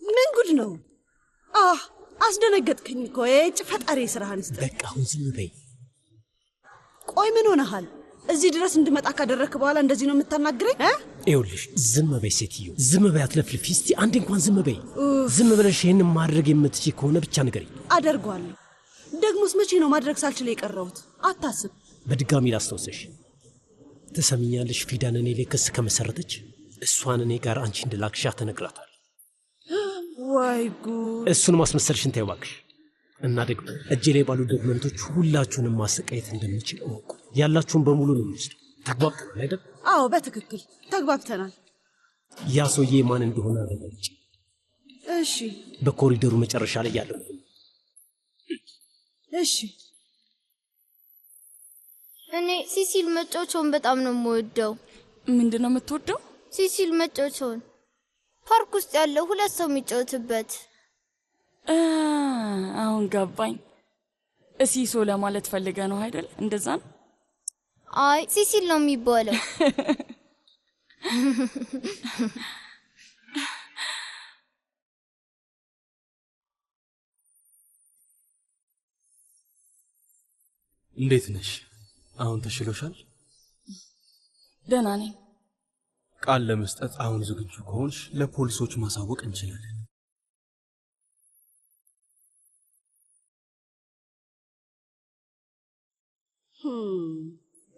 ምን ጉድ ነው? አስደነገጥከኝ እኮ የጭ ፈጣሪ ስራህን እስቲ። በቃ አሁን ዝም በይ። ቆይ ምን ሆነሃል? እዚህ ድረስ እንድመጣ ካደረክ በኋላ እንደዚህ ነው የምታናግረኝ? ይኸውልሽ ዝም በይ ሴትዮ፣ ዝም በይ አትለፍልፊ። እስቲ አንዴ እንኳን ዝም በይ። ዝም ብለሽ ይሄንን ማድረግ የምትችይ ከሆነ ብቻ ንገሪኝ። አደርገዋለሁ። ደግሞስ መቼ ነው ማድረግ ሳልችል የቀረሁት? አታስብ። በድጋሚ ላስታውሰሽ፣ ትሰሚኛለሽ? ፊዳን እኔ ላይ ክስ ከመሰረተች እሷን እኔ ጋር አንቺ እንድላክሻ ተነግራታል። ወይ ጉድ! እሱን ማስመሰልሽን ተይው እባክሽ። እና ደግሞ እጄ ላይ ባሉ ዶክመንቶች ሁላችሁንም ማሰቃየት እንደምችል እወቁ። ያላችሁን በሙሉ ነው የምወስደው። ተግባብተናል አይደል? አዎ በትክክል ተግባብተናል። ያ ሰውዬ ማን እንደሆነ አረጋግጬ። እሺ። በኮሪደሩ መጨረሻ ላይ ያለው። እሺ። እኔ ሲሲል መጫወቻውን በጣም ነው የምወደው። ምንድነው የምትወደው? ሲሲል መጫወቻውን ፓርክ ውስጥ ያለው ሁለት ሰው የሚጫወትበት። አሁን ገባኝ። እሲሶ ለማለት ፈልገ ነው አይደል? እንደዛ ነው። አይ ሲሲል ነው የሚባለው። እንዴት ነሽ? አሁን ተሽሎሻል? ደህና ነኝ። ቃል ለመስጠት አሁን ዝግጁ ከሆንሽ ለፖሊሶች ማሳወቅ እንችላለን።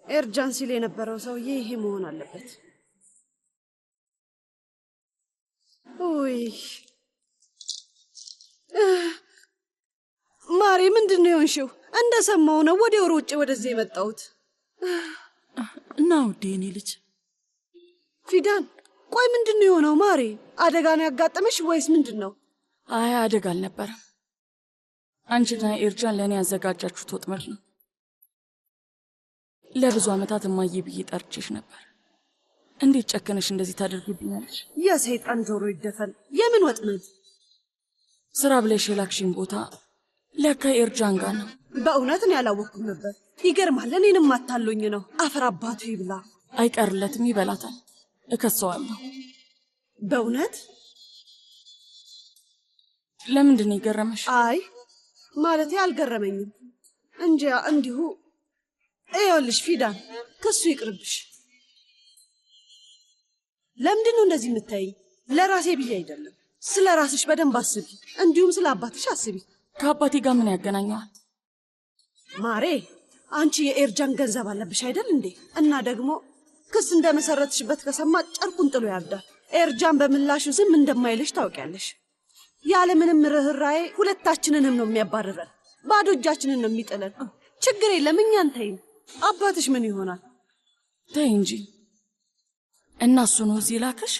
ኤርጃን ሲል የነበረው ሰውዬ ይሄ መሆን አለበት። ውይ ማሪ፣ ምንድን ነው የሆንሽው? እንደሰማው ነው ወዲያው ሮጬ ወደዚህ የመጣሁት። እና ውዴ የኔ ልጅ ፊዳን፣ ቆይ ምንድን ነው የሆነው? ማሪ፣ አደጋ ነው ያጋጠመሽ ወይስ ምንድን ነው? አይ አደጋ አልነበረም። አንቺና ኤርጃን ለእኔ ያዘጋጃችሁት ወጥመድ ነው። ለብዙ ዓመታት እማዬ ብዬ ጠርቼሽ ነበር። እንዴት ጨከነሽ እንደዚህ ታደርጉብኛለሽ? የሰይጣን ጆሮ ይደፈን። የምን ወጥመድ? ስራ ብለሽ የላክሽኝ ቦታ ለካ ኤርጃን ጋር ነው። በእውነት ነው ያላወቅኩም ነበር። ይገርማል። እኔንም አታሎኝ ነው። አፈር አባቱ ይብላ። አይቀርለትም፣ ይበላታል። እከሰዋለሁ። በእውነት? ለምንድን ነው የገረመሽ? አይ ማለቴ አልገረመኝም እንጂ እንዲሁ። ይኸውልሽ ፊዳን፣ ክሱ ይቅርብሽ። ለምንድን ነው እንደዚህ የምታይኝ? ለራሴ ብዬ አይደለም። ስለ ራስሽ በደንብ አስቢ፣ እንዲሁም ስለ አባትሽ አስቢ። ከአባቴ ጋር ምን ያገናኘዋል? ማሬ፣ አንቺ የኤርጃን ገንዘብ አለብሽ አይደል እንዴ? እና ደግሞ ክስ እንደመሰረትሽበት ከሰማ ጨርቁን ጥሎ ያብዳል። ኤርጃን በምላሹ ዝም እንደማይልሽ ታውቂያለሽ። ያለ ምንም ርህራዬ ሁለታችንንም ነው የሚያባርረን። ባዶ እጃችንን ነው የሚጥለን። ችግር የለም፣ እኛን ተይን። አባትሽ ምን ይሆናል? ተይ እንጂ። እና እሱ ነው እዚህ ላከሽ?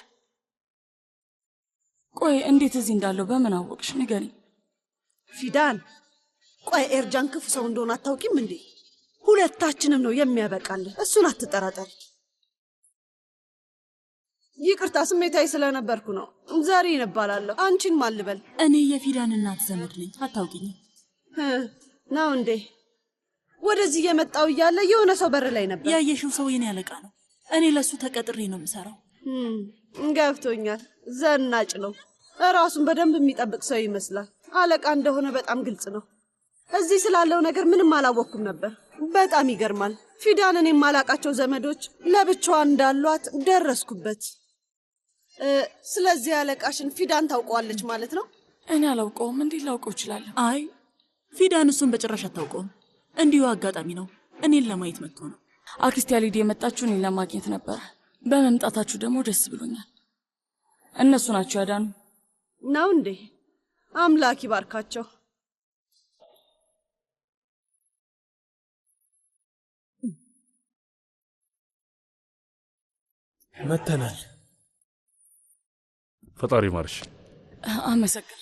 ቆይ እንዴት እዚህ እንዳለው በምን አወቅሽ? ንገሪኝ ፊዳን። ቆይ ኤርጃን ክፉ ሰው እንደሆነ አታውቂም እንዴ? ሁለታችንም ነው የሚያበቃልን። እሱን አትጠራጠሪ። ይቅርታ ስሜታዊ ስለነበርኩ ነው። ዘሪን እባላለሁ። አንቺን ማን ልበል? እኔ የፊዳን እናት ዘመድ ነኝ። አታውቂኝም ነው እንዴ? ወደዚህ የመጣው እያለ የሆነ ሰው በር ላይ ነበር። ያየሽው ሰው የኔ አለቃ ነው። እኔ ለሱ ተቀጥሬ ነው የምሰራው። ገብቶኛል። ዘናጭ ነው። ራሱን በደንብ የሚጠብቅ ሰው ይመስላል። አለቃ እንደሆነ በጣም ግልጽ ነው። እዚህ ስላለው ነገር ምንም አላወቅኩም ነበር። በጣም ይገርማል። ፊዳንን የማላቃቸው ዘመዶች ለብቻዋ እንዳሏት ደረስኩበት። ስለዚህ አለቃሽን ፊዳን ታውቀዋለች ማለት ነው? እኔ አላውቀውም። እንዴት ላውቀው እችላለሁ? አይ ፊዳን እሱን በጭራሽ አታውቀውም። እንዲሁ አጋጣሚ ነው። እኔን ለማየት መጥቶ ነው። አክስቴ ያሊድ የመጣችሁ እኔን ለማግኘት ነበር። በመምጣታችሁ ደግሞ ደስ ብሎኛል። እነሱ ናቸው ያዳኑ። ነው እንዴ? አምላክ ይባርካቸው። መተናል። ፈጣሪ ማርሽ። አመሰግን።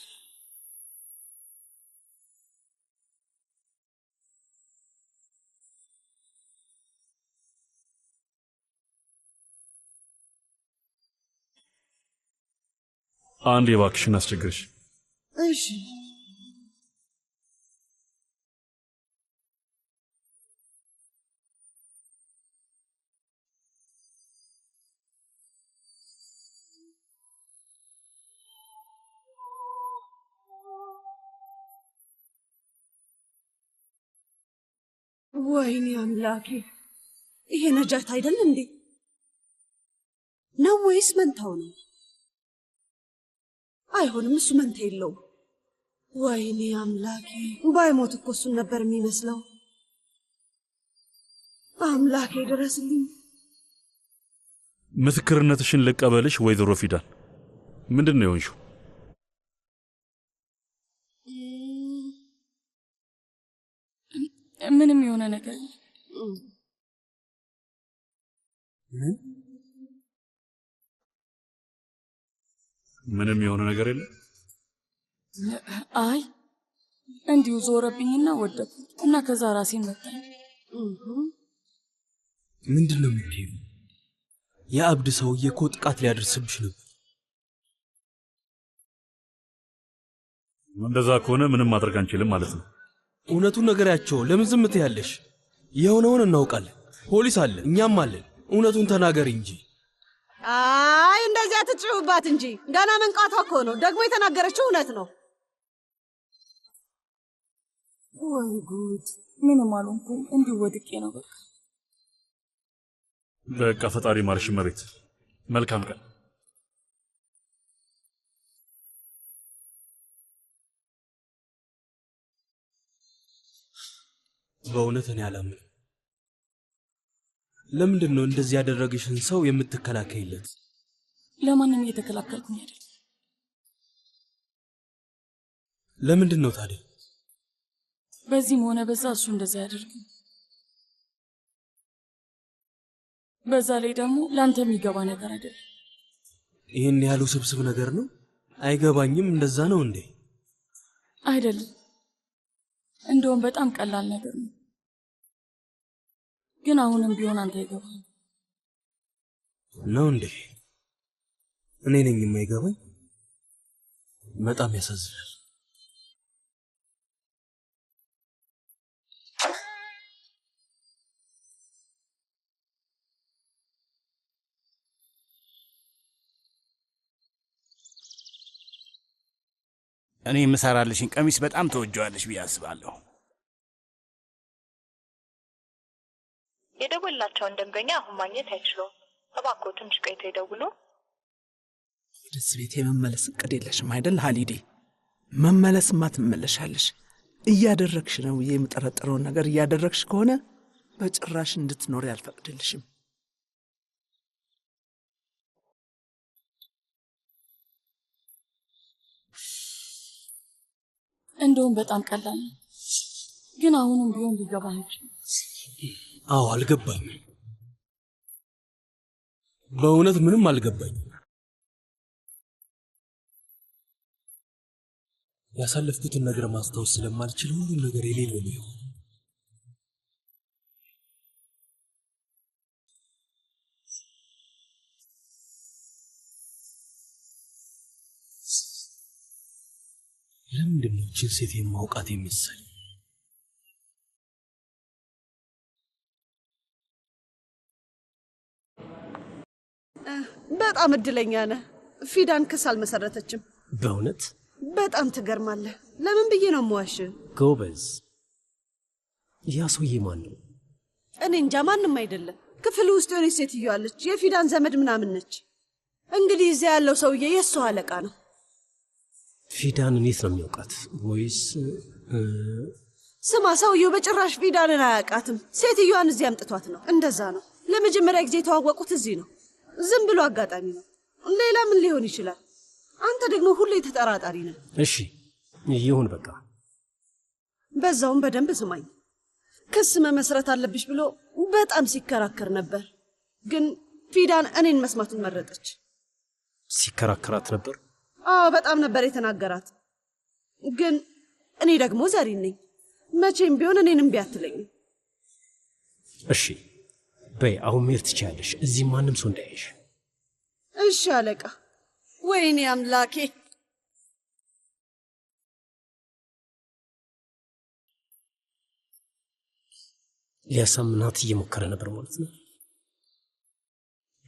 አንድ የባክሽን አስቸግርሽ። እሺ ወይኔ አምላኬ! ይሄ ነጃት አይደል እንዴ? ነው ወይስ መንታው ነው? አይሆንም፣ እሱ መንታ የለውም። ወይኔ አምላኬ! ባይሞት እኮ እሱን ነበር የሚመስለው። አምላኬ ድረስልኝ። ምስክርነትሽን ልቀበልሽ ወይዘሮ ፊዳን? ምንድን ነው የሆንሽው? ምንም የሆነ ነገር ምንም የሆነ ነገር የለም። አይ እንዲሁ ዞረብኝና ወደኩ እና ከዛ ራሴን መታኝ። ምንድነው የምትይው? የአብድ ሰውዬ እኮ ጥቃት ሊያደርስብሽ ነበር። እንደዛ ከሆነ ምንም ማድረግ አንችልም ማለት ነው። እውነቱን ነገሪያቸው። ለምን ዝም ትያለሽ? የሆነውን እናውቃለን። ፖሊስ አለ፣ እኛም አለን። እውነቱን ተናገር እንጂ። አይ እንደዚያ ትጭውባት እንጂ ገና መንቃቷ እኮ ነው። ደግሞ የተናገረችው እውነት ነው። ወይ ጉድ! ምንም አልሆንኩም፣ እንዲሁ ወድቄ ነው በቃ። በቃ ፈጣሪ ማርሽ መቤት። መልካም ቀን። በእውነት እኔ አላምንም። ለምንድን ነው እንደዚህ ያደረግሽን ሰው የምትከላከይለት? ለማንም እየተከላከልኩኝ አይደል። ለምንድን ነው ታዲያ? በዚህም ሆነ በዛ እሱ እንደዛ ያደርግ። በዛ ላይ ደግሞ ላንተ የሚገባ ነገር አይደለም። ይህን ያህል ውስብስብ ነገር ነው? አይገባኝም። እንደዛ ነው እንዴ? አይደለም፣ እንደውም በጣም ቀላል ነገር ነው። ግን አሁንም ቢሆን አንተ አይገባም ነው እንዴ? እኔ ነኝ የማይገባኝ? በጣም ያሳዝናል። እኔ የምሰራልሽን ቀሚስ በጣም ተወጀዋለሽ ብዬ አስባለሁ። የደወላቸውን ደንበኛ አሁን ማግኘት አይችሉም። እባክዎ ትንሽ ቆይተው ይደውሉ። ደስ ቤት የመመለስ እቅድ የለሽም አይደል ሀሊዴ? መመለስማ ትመለሻለሽ። እያደረግሽ ነው የምጠረጥረውን ነገር እያደረግሽ ከሆነ በጭራሽ እንድትኖሪ አልፈቅድልሽም። እንደውም በጣም ቀላል ነው። ግን አሁንም ቢሆን ሊገባህ አይችልም። አዎ አልገባኝም። በእውነት ምንም አልገባኝም። ያሳለፍኩትን ነገር ማስታወስ ስለማልችል ሁሉም ነገር የሌለ ነው። ለምንድን ነው ይህችን ሴት የማውቃት የሚመስል? በጣም እድለኛ ነህ። ፊዳን ክስ አልመሰረተችም። በእውነት በጣም ትገርማለህ። ለምን ብዬ ነው የምዋሽ? ጎበዝ። ያ ሰውዬ ማን ነው? እኔ እንጃ፣ ማንም አይደለም። ክፍል ውስጥ የሆነች ሴትዮ አለች፣ የፊዳን ዘመድ ምናምን ነች። እንግዲህ እዚያ ያለው ሰውዬ የእሱ አለቃ ነው። ፊዳን እንዴት ነው የሚያውቃት? ወይስ ስማ፣ ሰውየው በጭራሽ ፊዳንን አያውቃትም። ሴትዮዋን እዚህ አምጥቷት ነው። እንደዛ ነው። ለመጀመሪያ ጊዜ የተዋወቁት እዚህ ነው። ዝም ብሎ አጋጣሚ ነው። ሌላ ምን ሊሆን ይችላል? አንተ ደግሞ ሁሌ ተጠራጣሪ ነህ። እሺ ይሁን በቃ። በዛውም በደንብ ስማኝ። ክስ መመስረት አለብሽ ብሎ በጣም ሲከራከር ነበር። ግን ፊዳን እኔን መስማቱን መረጠች። ሲከራከራት ነበር? አዎ በጣም ነበር የተናገራት። ግን እኔ ደግሞ ዘሪ ነኝ። መቼም ቢሆን እኔን እምቢ አትለኝም። እሺ በይ፣ አሁን መሄድ ትችያለሽ። እዚህ ማንም ሰው እንዳያይሽ። እሺ አለቃ። ወይኔ አምላኬ! ሊያሳምናት እየሞከረ ነበር ማለት ነው።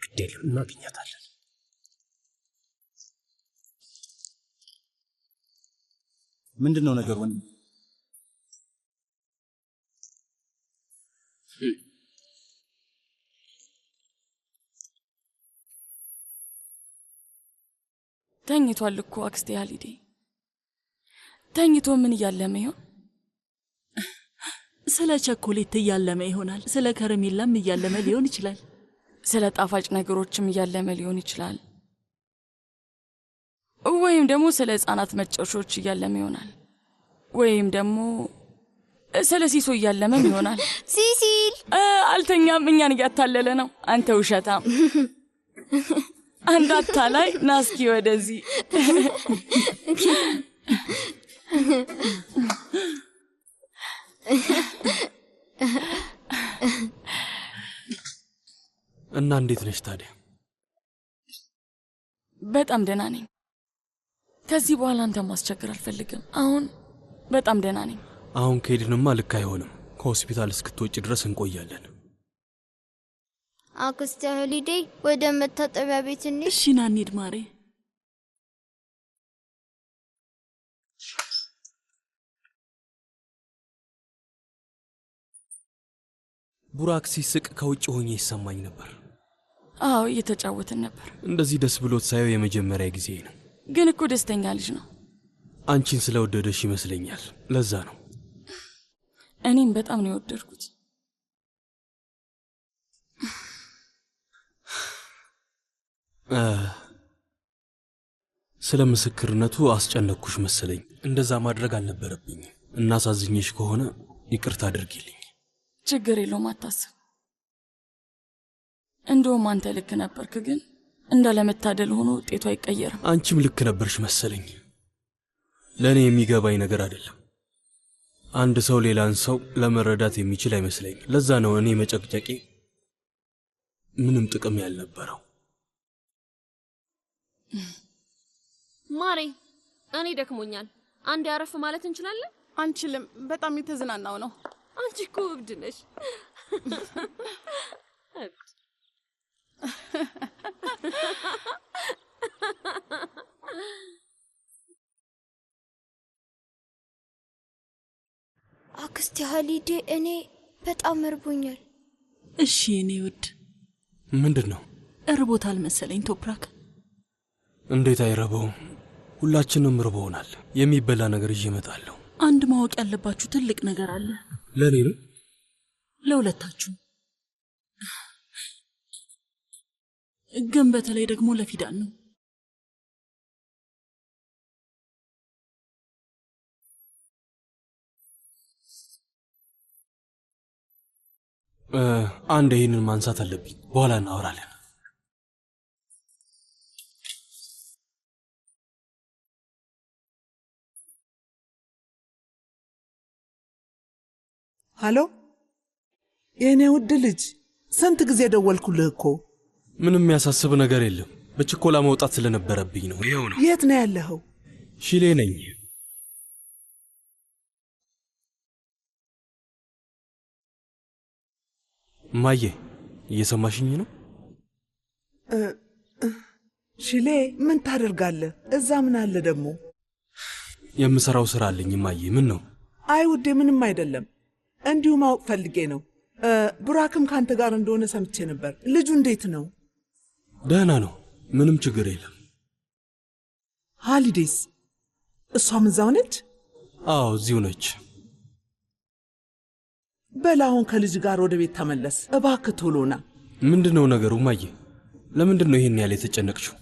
ግድ የለም እናገኛታለን። ምንድን ነው ነገር ወንድም? ተኝቷል እኮ አክስቴ ሃሊዴ። ተኝቶ ምን እያለመ ይሆን? ስለ ቸኮሌት እያለመ ይሆናል። ስለ ከረሜላም እያለመ ሊሆን ይችላል። ስለ ጣፋጭ ነገሮችም እያለመ ሊሆን ይችላል። ወይም ደግሞ ስለ ሕፃናት መጫወቻዎች እያለመ ይሆናል። ወይም ደግሞ ስለ ሲሶ እያለመም ይሆናል። ሲሲል አልተኛም፣ እኛን እያታለለ ነው። አንተ ውሸታም አንድ አታላይ። ና እስኪ ወደዚህ። እና እንዴት ነሽ ታዲያ? በጣም ደህና ነኝ። ከዚህ በኋላ አንተ ማስቸገር አልፈልግም። አሁን በጣም ደህና ነኝ። አሁን ከሄድንማ ልክ አይሆንም። ከሆስፒታል እስክትወጪ ድረስ እንቆያለን። አክስቴ ሃሊዴ ወደ መታጠቢያ ቤት እንሂድ። እሺ ና እንሂድ ማሬ። ቡራክ ሲስቅ ከውጭ ሆኜ ይሰማኝ ነበር። አዎ እየተጫወትን ነበር። እንደዚህ ደስ ብሎት ሳየው የመጀመሪያ ጊዜ ነው። ግን እኮ ደስተኛ ልጅ ነው። አንቺን ስለወደደሽ ይመስለኛል። ለዛ ነው። እኔም በጣም ነው የወደድኩት። ስለ ምስክርነቱ አስጨነቅኩሽ መሰለኝ። እንደዛ ማድረግ አልነበረብኝም። እናሳዝኝሽ ከሆነ ይቅርታ አድርጊልኝ። ችግር የለውም፣ አታስብ። እንደውም አንተ ልክ ነበርክ፣ ግን እንዳለመታደል ሆኖ ውጤቱ አይቀየርም። አንቺም ልክ ነበርሽ መሰለኝ። ለእኔ የሚገባኝ ነገር አይደለም። አንድ ሰው ሌላን ሰው ለመረዳት የሚችል አይመስለኝም። ለዛ ነው እኔ መጨቅጨቄ ምንም ጥቅም ያልነበረው። ማሬ፣ እኔ ደክሞኛል። አንድ ያረፍ ማለት እንችላለን? አንችልም። በጣም የተዝናናው ነው። አንቺ እኮ እብድ ነሽ። አክስቴ ሃሊዴ እኔ በጣም እርቦኛል። እሺ እኔ ውድ። ምንድን ነው? እርቦታል መሰለኝ ቶፕራክ። እንዴት አይረበውም? ሁላችንም እርቦናል። የሚበላ ነገር ይዤ እመጣለሁ። አንድ ማወቅ ያለባችሁ ትልቅ ነገር አለ። ለኔ ነው? ለሁለታችሁ፣ ግን በተለይ ደግሞ ለፊዳን ነው። አንድ ይህንን ማንሳት አለብኝ። በኋላ እናወራለን። ሃሎ የእኔ ውድ ልጅ፣ ስንት ጊዜ ደወልኩልህ እኮ። ምንም የሚያሳስብ ነገር የለም። በችኮላ መውጣት ስለነበረብኝ ነው። ይኸው ነው። የት ነው ያለኸው? ሺሌ ነኝ። ማዬ እየሰማሽኝ ነው? ሺሌ ምን ታደርጋለህ? እዛ ምን አለ ደግሞ? የምሰራው ስራ አለኝ ማዬ። ምን ነው? አይ ውዴ፣ ምንም አይደለም። እንዲሁ ማወቅ ፈልጌ ነው። ቡራክም ካንተ ጋር እንደሆነ ሰምቼ ነበር። ልጁ እንዴት ነው? ደህና ነው፣ ምንም ችግር የለም። ሃሊዴስ እሷም እዛው ነች? አዎ እዚሁ ነች። በል አሁን ከልጅ ጋር ወደ ቤት ተመለስ እባክህ፣ ቶሎና። ምንድን ነው ነገሩ ማዬ? ለምንድን ነው ይህን ያህል የተጨነቅሽው?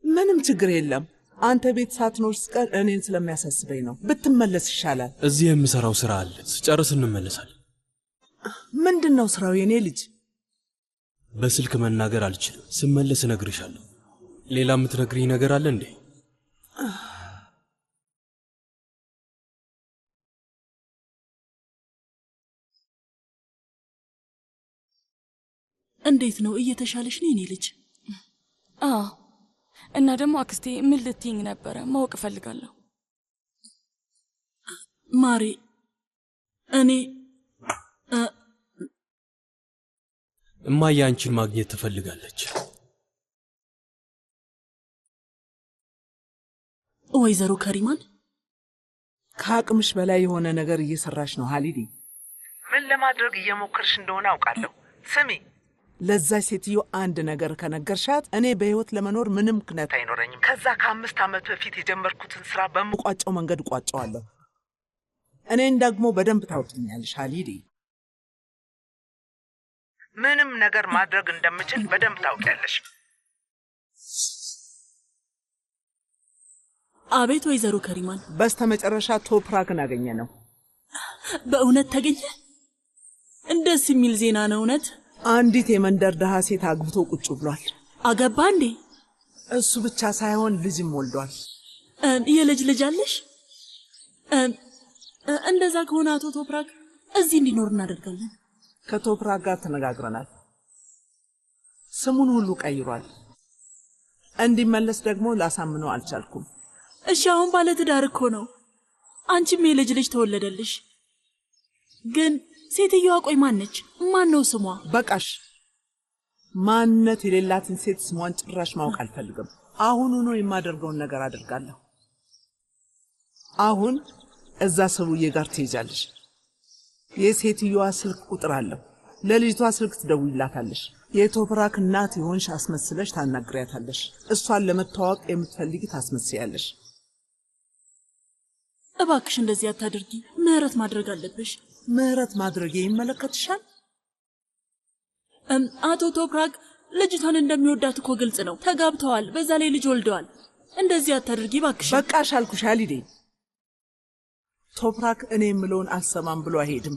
ምንም ችግር የለም። አንተ ቤት ሳትኖር ስቀር እኔን ስለሚያሳስበኝ ነው። ብትመለስ ይሻላል። እዚህ የምሰራው ስራ አለ፣ ስጨርስ እንመለሳለን። ምንድን ነው ስራው የኔ ልጅ? በስልክ መናገር አልችልም። ስመለስ እነግርሻለሁ። ሌላ የምትነግሪኝ ነገር አለ እንዴ? እንዴት ነው? እየተሻለሽ ነው የኔ ልጅ? አዎ። እና ደግሞ አክስቴ ምን ልትይኝ ነበረ? ማወቅ እፈልጋለሁ። ማሬ እኔ እማዬ አንቺን ማግኘት ትፈልጋለች። ወይዘሮ ከሪማን? ከአቅምሽ በላይ የሆነ ነገር እየሰራሽ ነው ሃሊዴ። ምን ለማድረግ እየሞከርሽ እንደሆነ አውቃለሁ። ስሚ፣ ለዛች ሴትዮ አንድ ነገር ከነገርሻት እኔ በህይወት ለመኖር ምንም ምክንያት አይኖረኝም። ከዛ ከ5 ዓመት በፊት የጀመርኩትን ስራ በምቋጨው መንገድ ቋጨዋለሁ። እኔን ደግሞ በደንብ ታውቂኛለሽ ሀሊዴ። ምንም ነገር ማድረግ እንደምችል በደንብ ታውቂያለሽ። አቤት ወይዘሮ ከሪማን። በስተመጨረሻ ቶፕራክን አገኘ ነው። በእውነት ተገኘ? እንደስ የሚል ዜና ነው እውነት? አንዲት የመንደር ድሃ ሴት አግብቶ ቁጭ ብሏል። አገባ እንዴ? እሱ ብቻ ሳይሆን ልጅም ወልዷል። የልጅ አለሽ? እንደዛ ከሆነ አቶ ቶፕራክ እዚህ እንዲኖር እናደርጋለን። ከቶፕራክ ጋር ተነጋግረናል። ስሙን ሁሉ ቀይሯል። እንዲመለስ ደግሞ ላሳምነው አልቻልኩም። እሺ አሁን ባለ ትዳር እኮ ነው። አንቺም የልጅ ተወለደልሽ። ግን ሴትዮዋ ቆይ ማነች? ማን ነው ስሟ? በቃሽ። ማንነት የሌላትን ሴት ስሟን ጭራሽ ማወቅ አልፈልግም። አሁኑኑ የማደርገውን ነገር አደርጋለሁ። አሁን እዛ ሰውዬ ጋር ትሄጃለሽ። የሴትዮዋ ስልክ ቁጥር አለው። ለልጅቷ ስልክ ትደውይላታለሽ። የቶፕራክ እናት የሆንሽ አስመስለሽ ታናግሪያታለሽ። እሷን ለመተዋወቅ የምትፈልጊ ታስመስያለሽ። እባክሽ እንደዚህ አታድርጊ። ምህረት ማድረግ አለብሽ። ምህረት ማድረግ ይመለከትሻል? አቶ ቶፕራክ ልጅቷን እንደሚወዳት እኮ ግልጽ ነው። ተጋብተዋል፣ በዛ ላይ ልጅ ወልደዋል። እንደዚህ አታድርጊ እባክሽ። በቃሽ አልኩሽ ሀሊዴ። ቶፕራክ እኔ የምለውን አልሰማም ብሎ አይሄድም።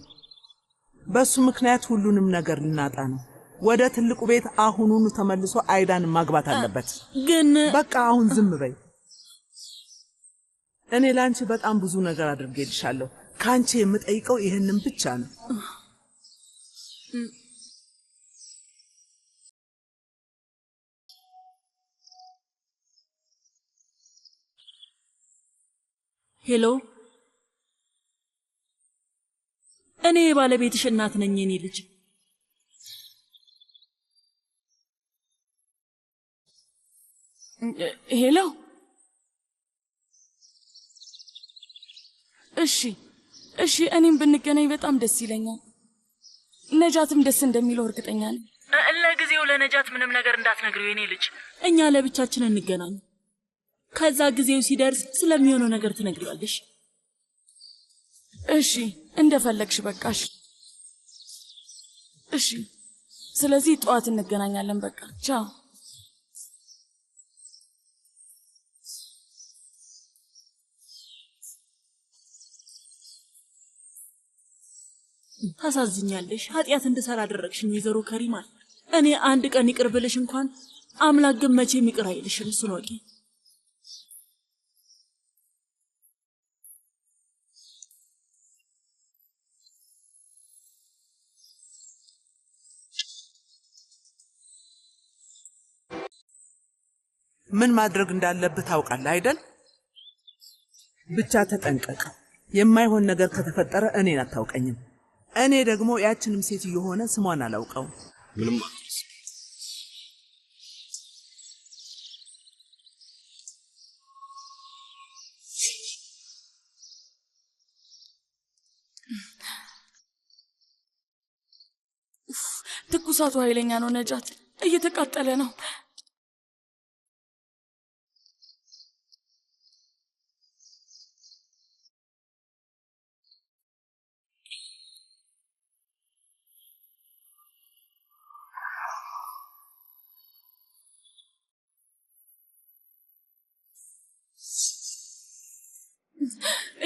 በሱ ምክንያት ሁሉንም ነገር ልናጣ ነው። ወደ ትልቁ ቤት አሁኑኑ ተመልሶ አይዳን ማግባት አለበት። ግን በቃ አሁን ዝም በይ። እኔ ላንቺ በጣም ብዙ ነገር አድርጌልሻለሁ። ካንቺ የምጠይቀው ይሄንን ብቻ ነው። ሄሎ፣ እኔ የባለቤትሽ እናት ነኝ። የኔ ልጅ ሄሎ። እሺ፣ እኔም ብንገናኝ በጣም ደስ ይለኛል። ነጃትም ደስ እንደሚለው እርግጠኛ ነኝ። ለጊዜው ለነጃት ምንም ነገር እንዳትነግሪው የኔ ልጅ። እኛ ለብቻችን እንገናኝ። ከዛ ጊዜው ሲደርስ ስለሚሆነው ነገር ትነግሪዋለሽ። እሺ፣ እንደፈለግሽ በቃሽ። እሺ፣ ስለዚህ ጠዋት እንገናኛለን። በቃ ቻው። ታሳዝኛለሽ። ኃጢአት እንድሰራ አደረግሽኝ ወይዘሮ ከሪማን። እኔ አንድ ቀን ይቅር ብልሽ እንኳን አምላክ ግን መቼም ይቅር አይልሽም። እሱን ወቂ። ምን ማድረግ እንዳለብህ ታውቃለህ አይደል? ብቻ ተጠንቀቅ። የማይሆን ነገር ከተፈጠረ እኔን አታውቀኝም። እኔ ደግሞ ያችንም ሴት የሆነ ስሟን አላውቀው። ምንም ትኩሳቱ ኃይለኛ ነው። ነጃት እየተቃጠለ ነው።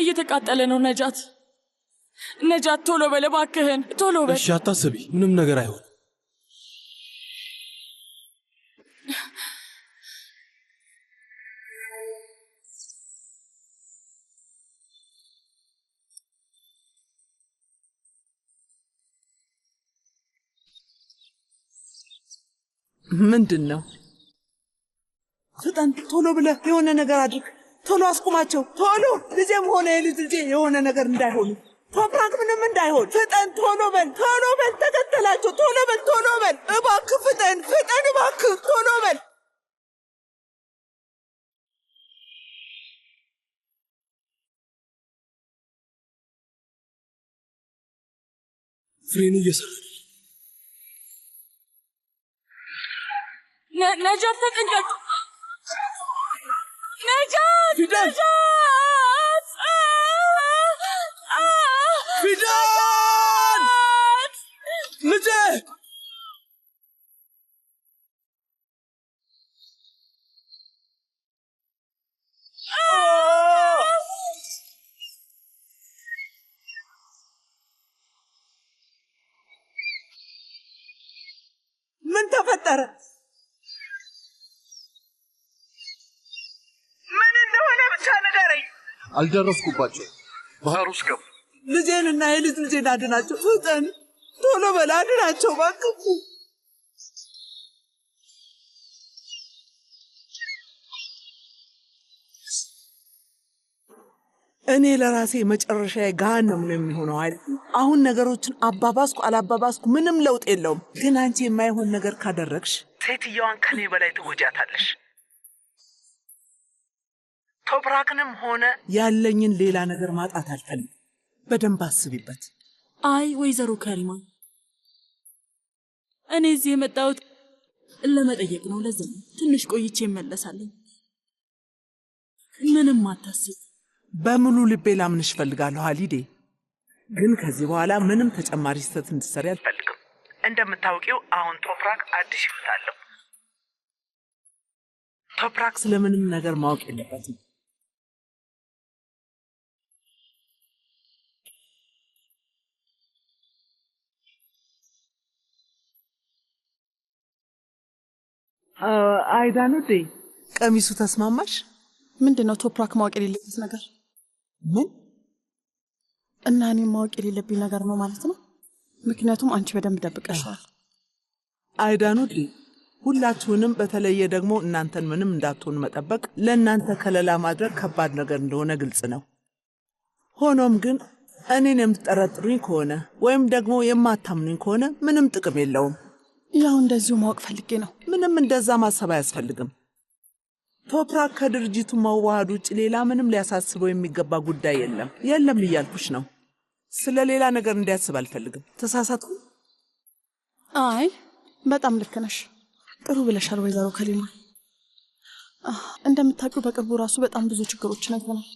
እየተቃጠለ ነው። ነጃት ቶሎ በል እባክህን፣ ቶሎ በል። እሺ፣ አታስቢ፣ ምንም ነገር አይሆን። ምንድን ነው? ፍጠን፣ ቶሎ ብለህ የሆነ ነገር አድርግ። ቶሎ አስቁማቸው፣ ቶሎ። ልጄም ሆነ የልጅ ልጄ የሆነ ነገር እንዳይሆኑ፣ ቶፕራክ ምንም እንዳይሆን። ፍጠን፣ ቶሎ በል፣ ቶሎ በል። ተከተላቸው፣ ቶሎ በል፣ ቶሎ በል። እባክህ ፍጠን፣ ፍጠን፣ እባክህ ቶሎ በል። ፍሬኑ እየሰራ ነጃት ተጠንቀቅ! ነጃት! ፊደል! ፊደል! ልጄ! ምን ተፈጠረ? ምን እንደሆነ ብቻ ንገረኝ። አልደረስኩባቸው። ባህር ውስጥ ገቡ። ልጄንና የልጅ ልጄን አድናቸው። ፍጠን፣ ቶሎ በል አድናቸው እባክህ። እኔ ለራሴ መጨረሻዬ ገሃነም ነው የሚሆነው አይደል? አሁን ነገሮችን አባባስኩ አላባባስኩ ምንም ለውጥ የለውም። ግን አንቺ የማይሆን ነገር ካደረግሽ ሴትየዋን ከኔ በላይ ትጎጃታለሽ። ቶፕራክንም ሆነ ያለኝን ሌላ ነገር ማጣት አልፈልግም። በደንብ አስቢበት። አይ ወይዘሮ ከሪማ፣ እኔ እዚህ የመጣሁት ለመጠየቅ ነው። ለዛ ትንሽ ቆይቼ እመለሳለሁ። ምንም አታስብ። በሙሉ ልቤ ላምንሽ እፈልጋለሁ ሀሊዴ። ግን ከዚህ በኋላ ምንም ተጨማሪ ስህተት እንድትሰሪ አልፈልግም። እንደምታውቂው አሁን ቶፕራክ አዲስ ሕይወት አለው። ቶፕራክ ስለምንም ነገር ማወቅ የለበትም። አይዳኑዴ፣ ቀሚሱ ተስማማሽ? ምንድነው ቶፕራክ ማወቅ የሌለበት ነገር? ምን? እና እኔ ማወቅ የሌለብኝ ነገር ነው ማለት ነው? ምክንያቱም አንቺ በደንብ ደብቀሻል። አይዳኑዴ፣ ሁላችሁንም በተለየ ደግሞ እናንተን ምንም እንዳትሆኑ መጠበቅ፣ ለእናንተ ከለላ ማድረግ ከባድ ነገር እንደሆነ ግልጽ ነው። ሆኖም ግን እኔን የምትጠረጥሩኝ ከሆነ ወይም ደግሞ የማታምኑኝ ከሆነ ምንም ጥቅም የለውም። ያው እንደዚሁ ማወቅ ፈልጌ ነው። ምንም እንደዛ ማሰብ አያስፈልግም። ቶፕራክ ከድርጅቱ መዋሃድ ውጭ ሌላ ምንም ሊያሳስበው የሚገባ ጉዳይ የለም እያልኩሽ ነው። ስለ ሌላ ነገር እንዲያስብ አልፈልግም። ተሳሳትኩ? አይ በጣም ልክ ነሽ። ጥሩ ብለሻል ወይዘሮ ከሊማ። እንደምታውቂው በቅርቡ ራሱ በጣም ብዙ ችግሮችን አይተናል።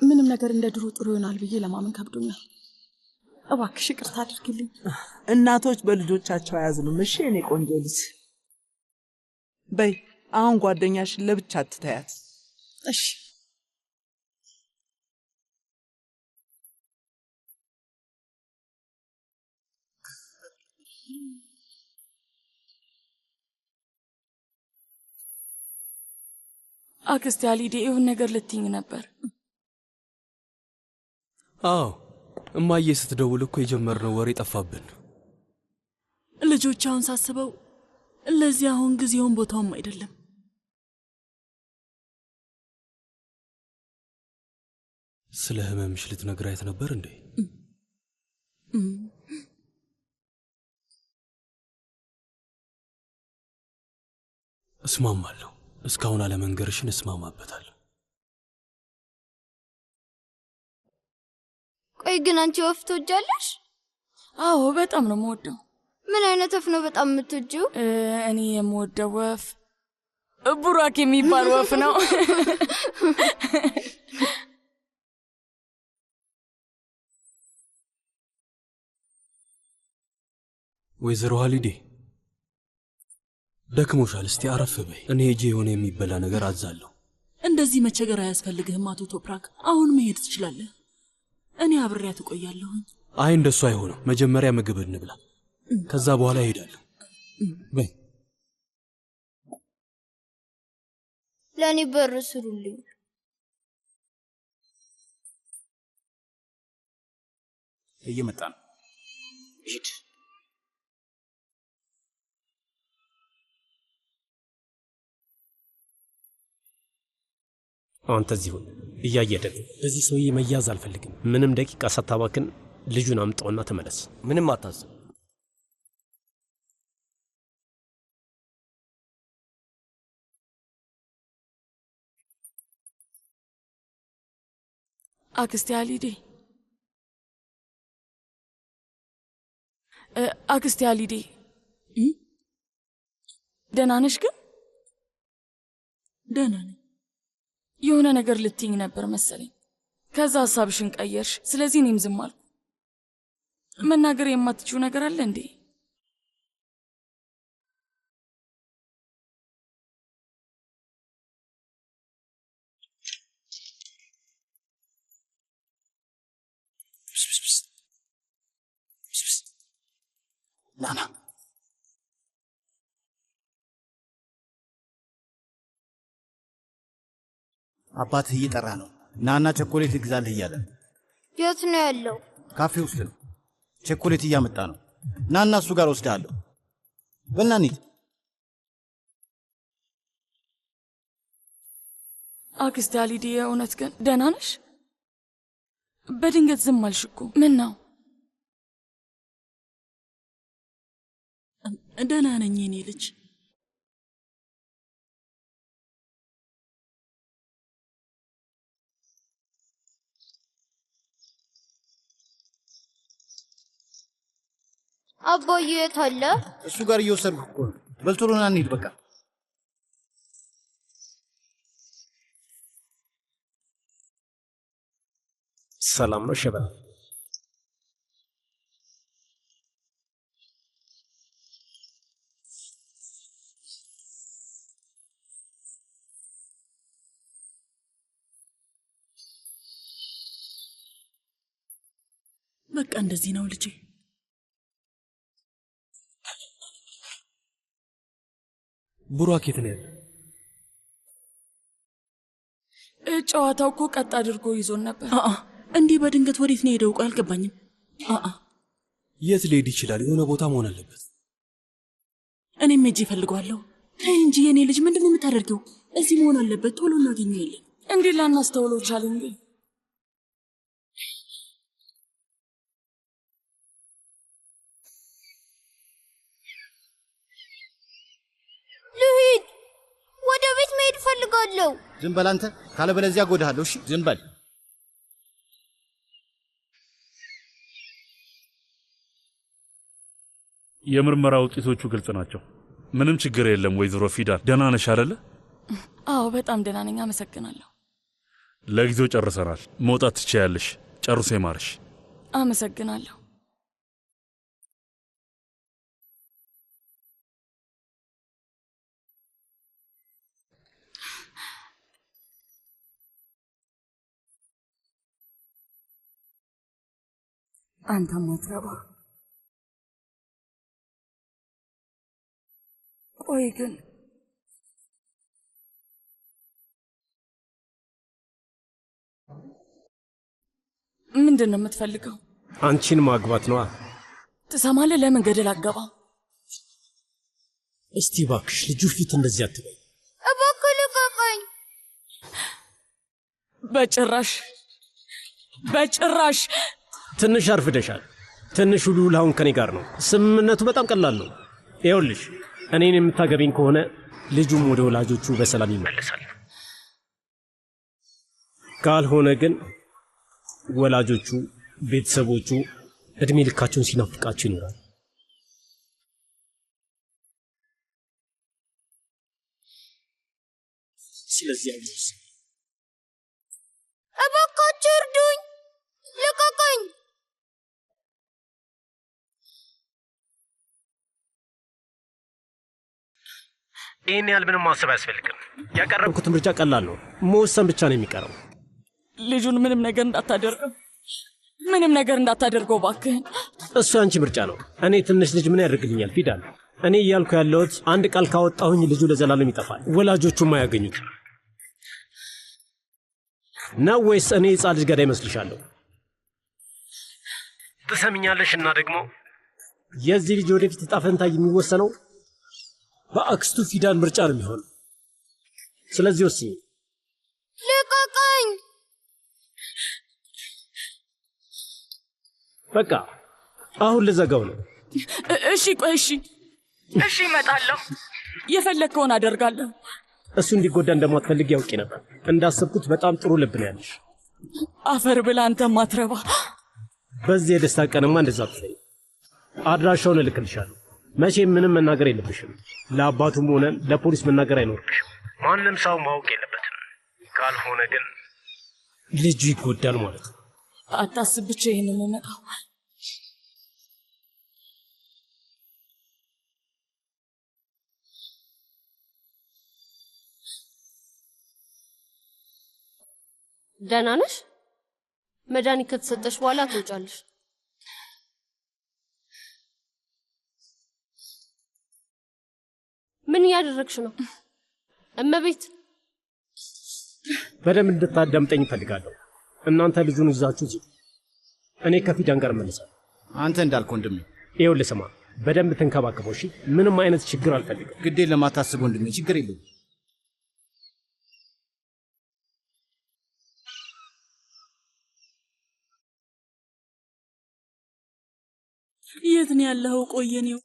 ምንም ነገር እንደ ድሮ ጥሩ ይሆናል ብዬ ለማመን ከብዶኛል። እባክሽ ይቅርታ አድርጊልኝ። እናቶች በልጆቻቸው አያዝኑም። እሺ እኔ ቆንጆ ልጅ በይ፣ አሁን ጓደኛሽን ለብቻ አትተያት። እሺ። አክስቴ አሊዴ ይሁን ነገር ልትይኝ ነበር። አዎ እማዬ ስትደውል እኮ የጀመርነው ወሬ ጠፋብን። ልጆች አሁን ሳስበው ለዚህ አሁን ጊዜውን ቦታውም አይደለም። ስለ ህመምሽ ልትነግራት ነበር እንዴ? እስማማለሁ። እስካሁን አለመንገርሽን እስማማበታለሁ። ቆይ ግን አንቺ ወፍ ትወጃለሽ? አዎ በጣም ነው የምወደው። ምን አይነት ወፍ ነው በጣም የምትወጂው? እኔ የምወደው ወፍ ቡራክ የሚባል ወፍ ነው። ወይዘሮ ሀሊዴ ደክሞሻል፣ እስቲ አረፍ በይ። እኔ ሄጄ የሆነ የሚበላ ነገር አዛለሁ። እንደዚህ መቸገር አያስፈልግህም አቶ ቶፕራክ። አሁን መሄድ ትችላለህ። እኔ አብሬያት እቆያለሁ። አይ እንደሱ አይሆንም። መጀመሪያ ምግብ እንብላ፣ ከዛ በኋላ እሄዳለሁ። በይ ለእኔ በር ስሩልኝ። እየመጣ ነው። ሂድ። አንተ እዚህ ሁን፣ እያየደግ በዚህ ሰውዬ መያዝ አልፈልግም። ምንም ደቂቃ ሳታባክን ልጁን አምጣውና ተመለስ። ምንም አታስብ። አክስቴ አሊዴ አክስቴ አሊዴ ደህና ነሽ? ግን ደህና ነኝ። የሆነ ነገር ልትይኝ ነበር መሰለኝ። ከዛ ሐሳብሽን ቀየርሽ። ስለዚህ እኔም ዝም አልኩ። መናገር የማትችው ነገር አለ እንዴ? ናና አባትህ እየጠራ ነው። ናና ቸኮሌት ልግዛልህ እያለ። የት ነው ያለው? ካፌ ውስጥ ነው። ቸኮሌት እያመጣ ነው። ናና እሱ ጋር ወስዳለሁ። በልና እንሂድ። አክስቴ አሊዴ የእውነት ግን ደህና ነሽ? በድንገት ዝም አልሽ እኮ። ምን ነው? ደህና ነኝ የኔ ልጅ። አባዬ የት አለ? እሱ ጋር እየወሰድኩ እኮ ነው። በል ቶሎ ና እንሂድ በቃ። ሰላም ነው ሸበል? በቃ እንደዚህ ነው ልጄ። ቡራክ የት ነው ያለው? ጨዋታው እኮ ቀጥ አድርጎ ይዞን ነበር። እንዲህ በድንገት ወዴት ነው ሄደው? ቆይ አልገባኝም። የት ሊሄድ ይችላል? የሆነ ቦታ መሆን አለበት። እኔም ሄጄ እፈልገዋለሁ። ተይ እንጂ የኔ ልጅ፣ ምንድን ነው የምታደርገው? እዚህ መሆን አለበት። ቶሎ እናገኘው የለ። እንዴት ላናስተውለው ቻልን ግን? ልሂድ፣ ወደ ቤት መሄድ እፈልጋለሁ። ዝም በል አንተ፣ ካለበለዚያ እጎዳሃለሁ። እሺ ዝም በል። የምርመራ ውጤቶቹ ግልጽ ናቸው። ምንም ችግር የለም። ወይዘሮ ፊዳል ደህና ነሽ አይደለ? አዎ በጣም ደህና ነኝ፣ አመሰግናለሁ። ለጊዜው ጨርሰናል። መውጣት ትችያለሽ። ጨርሶ ይማርሽ። አመሰግናለሁ። አንተ ማትረባ። ቆይ ግን ምንድን ነው የምትፈልገው? አንቺን ማግባት ነዋ። ትሰማለህ? ለምን ገደል አገባ? እስቲ እባክሽ ልጁ ፊት እንደዚህ አትበይ። እባክህ ልቀቀኝ። በጭራሽ በጭራሽ። ትንሽ አርፍደሻል። ትንሹ ልዑል አሁን ከኔ ጋር ነው። ስምምነቱ በጣም ቀላል ነው። ይኸውልሽ እኔን የምታገቢኝ ከሆነ ልጁም ወደ ወላጆቹ በሰላም ይመለሳል። ካልሆነ ግን ወላጆቹ፣ ቤተሰቦቹ እድሜ ልካቸውን ሲናፍቃቸው ይኖራል። ስለዚህ አይዞሽ። እባካችሁ እርዱኝ፣ ልቀቀኝ። ይህን ያህል ምንም ማሰብ አያስፈልግም። ያቀረብኩት ምርጫ ቀላል ነው። መወሰን ብቻ ነው የሚቀረው። ልጁን ምንም ነገር እንዳታደርገው፣ ምንም ነገር እንዳታደርገው እባክህን። እሱ ያንቺ ምርጫ ነው። እኔ ትንሽ ልጅ ምን ያደርግልኛል? ፊዳል፣ እኔ እያልኩ ያለሁት አንድ ቃል ካወጣሁኝ ልጁ ለዘላለም ይጠፋል። ወላጆቹም አያገኙት ነው ወይስ እኔ ሕፃን ልጅ ገዳይ ይመስልሻለሁ? ትሰሚኛለሽ? እና ደግሞ የዚህ ልጅ ወደፊት ዕጣ ፈንታ የሚወሰነው በአክስቱ ፊዳል ምርጫ ነው የሚሆነው። ስለዚህ ወስኚ። ልቀቀኝ። በቃ አሁን ልዘጋው ነው። እሺ ቆይ፣ እሺ እመጣለሁ። የፈለግከውን አደርጋለሁ። እሱ እንዲጎዳ እንደማትፈልግ ያውቂ ነበር። እንዳሰብኩት በጣም ጥሩ ልብ ነው ያለሽ። አፈር ብላ አንተ ማትረባ። በዚህ የደስታ ቀንማ እንደዛ ትለኝ። አድራሻውን እልክልሻለሁ። መቼም ምንም መናገር የለብሽም። ለአባቱም ሆነ ለፖሊስ መናገር አይኖርብሽም። ማንም ሰው ማወቅ የለበትም። ካልሆነ ግን ልጁ ይጎዳል ማለት ነው። አታስብ፣ ብቻ ይሄንን መመጣው ደህና ነሽ? መድኃኒት ከተሰጠሽ በኋላ ትወጫለሽ። ምን እያደረግሽ ነው? እመቤት በደንብ እንድታዳምጠኝ እፈልጋለሁ። እናንተ ልጁን ይዛችሁ ሂዱ። እኔ ከፊዳን ጋር እመለሳለሁ። አንተ እንዳልክ ወንድሜ። ይኸውልህ ስማ፣ በደንብ ተንከባከበው እሺ? ምንም አይነት ችግር አልፈልግም። ግዴን ለማታስብ ወንድሜ፣ ችግር የለም። የት ነው ያለኸው? ቆየኔው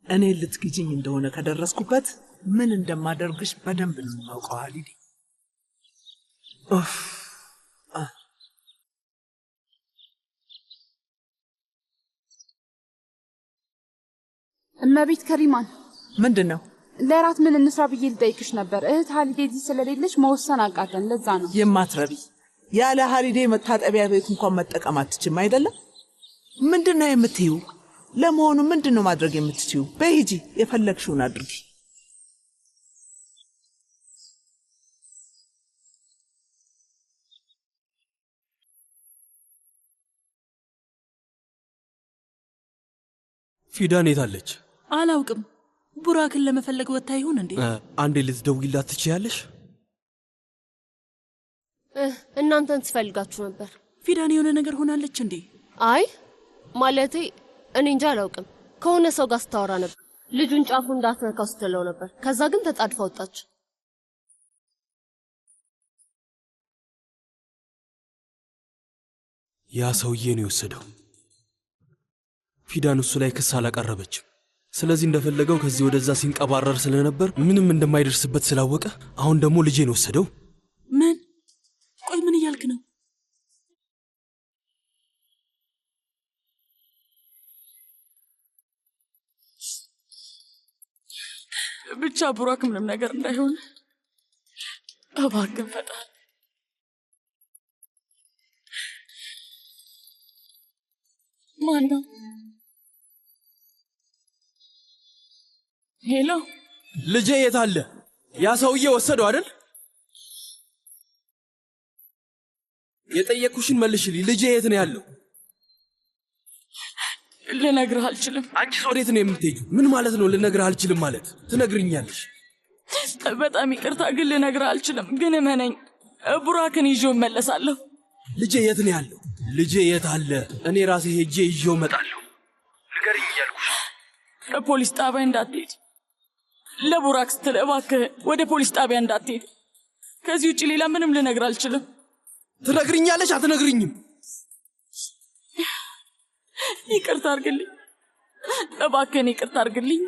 እኔ ልትግጂኝ እንደሆነ ከደረስኩበት ምን እንደማደርግሽ በደንብ ነው የማውቀው ሀሊዴ። እመቤት ከሪማን ምንድን ነው? ለራት ምን እንስራ ብዬ ልጠይቅሽ ነበር። እህት ሀሊዴ እዚህ ስለሌለች መወሰን አቃተን። ለዛ ነው። የማትረቢ ያለ ሀሊዴ መታጠቢያ ቤት እንኳን መጠቀም አትችም አይደለም? ምንድን ነው የምትይው? ለመሆኑ ምንድን ነው ማድረግ የምትችይው? በይ ሂጂ፣ የፈለግሽውን አድርጊ። ፊዳን የት አለች? አላውቅም። ቡራክን ለመፈለግ ወጥታ ይሁን እንዴ? አንዴ ልትደውይላት ትችያለሽ? እናንተን ትፈልጋችሁ ነበር። ፊዳን የሆነ ነገር ሆናለች እንዴ? አይ ማለቴ እኔ እንጃ አላውቅም። ከሆነ ሰው ጋር ስታወራ ነበር። ልጁን ጫፉ እንዳትነካው ስትለው ነበር። ከዛ ግን ተጣድፋ ወጣች። ያ ሰውዬ ነው የወሰደው። ፊዳን እሱ ላይ ክስ አላቀረበችም። ስለዚህ እንደፈለገው ከዚህ ወደዛ ሲንቀባረር ስለነበር ምንም እንደማይደርስበት ስላወቀ አሁን ደግሞ ልጄን ወሰደው። ምን? ቆይ ምን እያልክ ነው? ብቻ ቡራክ ምንም ነገር እንዳይሆን እባክህ ፈጣሪ። ማን ነው? ሄሎ፣ ልጄ የት አለ? ያ ሰውዬ ወሰደው አይደል? የጠየቅኩሽን መልሽልኝ። ልጄ የት ነው ያለው? ልነግርህ አልችልም። አንቺስ ወዴት ነው የምትሄጂው? ምን ማለት ነው ልነግርህ አልችልም ማለት? ትነግርኛለሽ። በጣም ይቅርታ ግን ልነግርህ አልችልም። ግን እመነኝ፣ ቡራክን ይዤው እመለሳለሁ። ልጄ የት ነው ያለው? ልጄ የት አለ? እኔ ራሴ ሄጄ ይዤው እመጣለሁ። ንገሪኝ እያልኩሽ። ፖሊስ ጣቢያ እንዳትሄድ። ለቡራክ ስትል እባክህ ወደ ፖሊስ ጣቢያ እንዳትሄድ። ከዚህ ውጭ ሌላ ምንም ልነግርህ አልችልም። ትነግርኛለሽ አትነግርኝም? ይቅርታ አድርግልኝ እባክህን፣ ይቅርታ አድርግልኝ።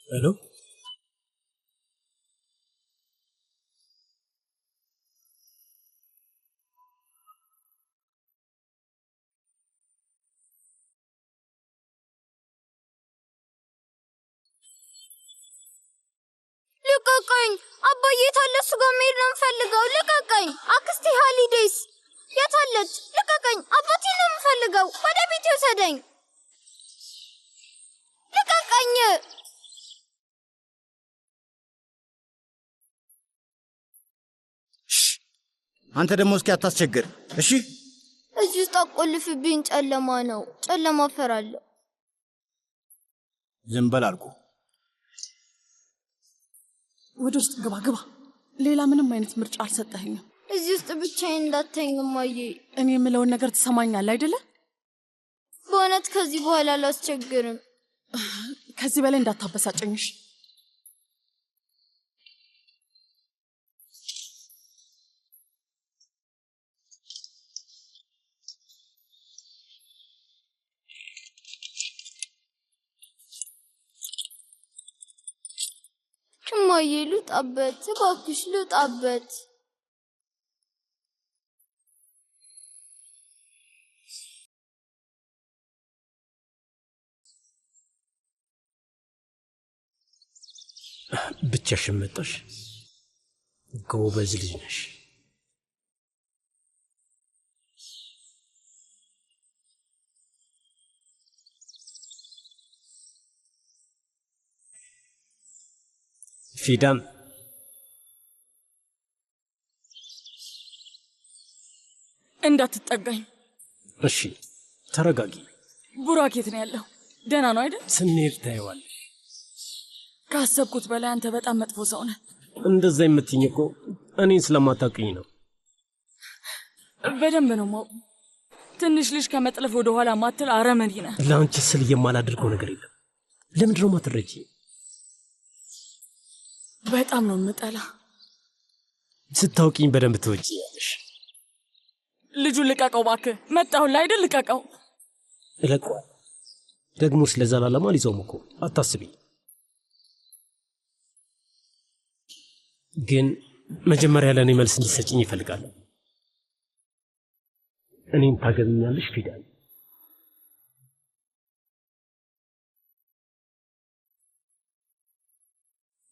ሄሎ፣ ልቀቀኝ! አባዬ የት አለ? እሱ ጋር መሄድ ነው የምፈልገው። ልቀቀኝ! አክስቴ ሀሊዴስ የት አለች? ልቀቀኝ! አባቴ ነው የምፈልገው። ወደ ቤት ይውሰደኝ። ልቀቀኝ! አንተ ደግሞ እስኪ አታስቸግር እሺ? እዚህ ውስጥ አቆልፍብኝ። ጨለማ ነው። ጨለማ እፈራለሁ። ዝም በል አልኩ። ወደ ውስጥ ግባ ግባ። ሌላ ምንም አይነት ምርጫ አልሰጠኸኝም። እዚህ ውስጥ ብቻዬን እንዳትተኝ እማዬ። እኔ የምለውን ነገር ትሰማኛለህ አይደለ? በእውነት ከዚህ በኋላ አላስቸግርም። ከዚህ በላይ እንዳታበሳጨኝሽ። እማዬ ልውጣበት፣ እባክሽ ልውጣበት። ብቻሽን መጣሽ? ጎበዝ ልጅ ነሽ። ፊዳን እንዳትጠጋኝ። እሺ ተረጋጊ። ቡራክ የት ነው ያለው? ደህና ነው አይደል? ስንሄድ ታየዋለሽ። ካሰብኩት በላይ አንተ በጣም መጥፎ ሰው ነህ። እንደዛ የምትይኝ እኮ እኔን ስለማታውቅኝ ነው። በደንብ ነው ማውቅ። ትንሽ ልጅ ከመጥለፍ ወደ ኋላ ማትል አረመኔ ነህ። ለአንቺ ስል የማላደርገው ነገር የለም። ለምንድን ነው ማትረጂ? በጣም ነው የምጠላ። ስታውቂኝ በደንብ ትወጪኛለሽ። ልጁን ልቀቀው እባክህ። መጣሁልህ አይደል? ልቀቀው። እለቀዋለሁ። ደግሞ ስለ ዘላለም አልይዘውም እኮ አታስቢ። ግን መጀመሪያ ለእኔ መልስ እንድትሰጪኝ ይፈልጋለሁ። እኔም ታገቢኛለሽ ፊዳን?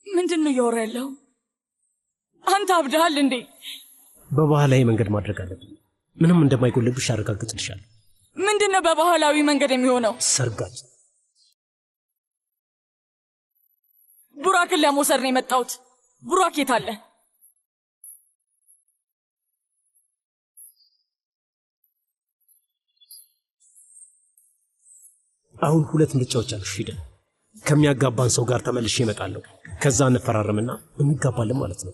ምንድን ነው እያወራ ያለው? አንተ አብደሃል እንዴ? በባህላዊ መንገድ ማድረግ አለብኝ። ምንም እንደማይጎልብሽ አረጋግጥልሻለሁ። ምንድን ነው በባህላዊ መንገድ የሚሆነው? ሰርጋችን። ቡራክን ለመውሰድ ነው የመጣሁት። ቡራክ የት አለ? አሁን ሁለት ምርጫዎች አሉሽ ፊዳ። ከሚያጋባን ሰው ጋር ተመልሼ እመጣለሁ። ከዛ እንፈራረምና እንጋባለን ማለት ነው።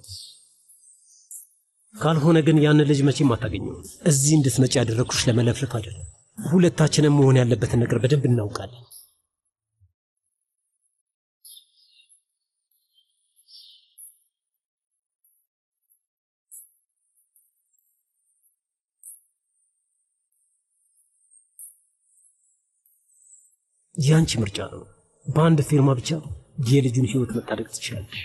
ካልሆነ ግን ያን ልጅ መቼም አታገኘው። እዚህ እንድትመጪ ያደረኩሽ ለመለፍለፍ አይደለም። ሁለታችንም መሆን ያለበትን ነገር በደንብ እናውቃለን። ያንቺ ምርጫ ነው። በአንድ ፊርማ ብቻ የልጁን ህይወት መታደግ ትችላለሽ።